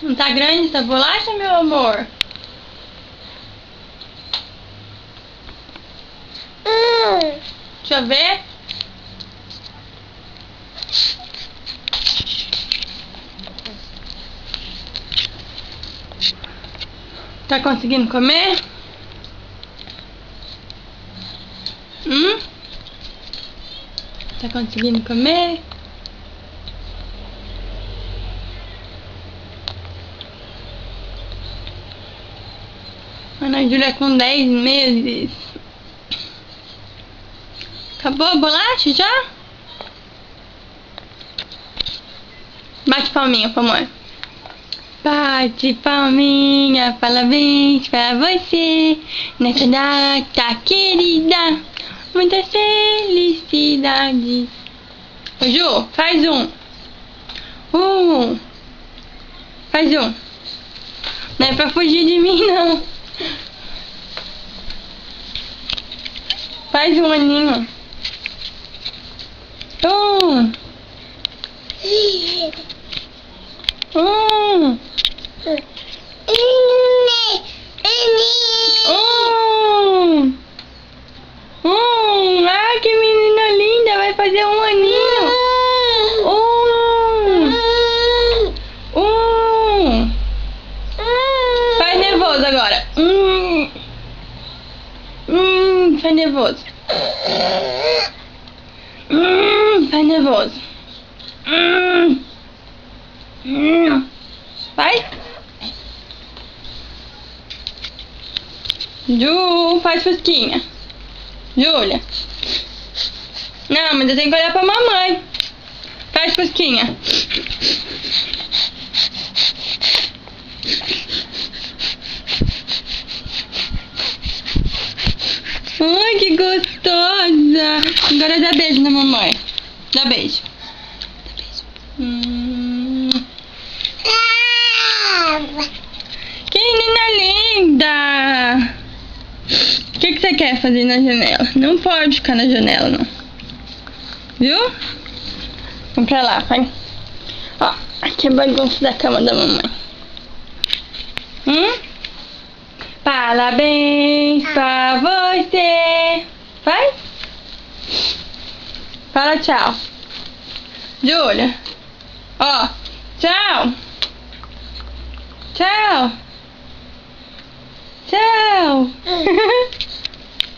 Não tá grande essa bolacha, meu amor? Deixa eu ver. Tá conseguindo comer? Tá conseguindo comer? Ana Júlia com 10 meses. Acabou a bolacha já? Bate palminha, amor. Bate palminha, parabéns pra você nessa data querida. Muitas felicidades. Ô Ju, faz um. Faz um. Não é pra fugir de mim, não. Faz um aninho. Ah, que menina linda, vai fazer um aninho. Faz nervoso agora. Faz nervoso. Faz nervoso. Vai. Ju, faz fusquinha. Júlia. Não, mas eu tenho que olhar pra mamãe. Faz fusquinha. Ai, que gostosa. Agora dá beijo na mamãe. Dá beijo. Que menina linda. O que você quer fazer na janela? Não pode ficar na janela, não. Viu? Vamos pra lá, vai. Ó, aqui é a bagunça da cama da mamãe. Parabéns pra você. Vai. Fala tchau. Júlia. Ó, tchau. Tchau. Tchau.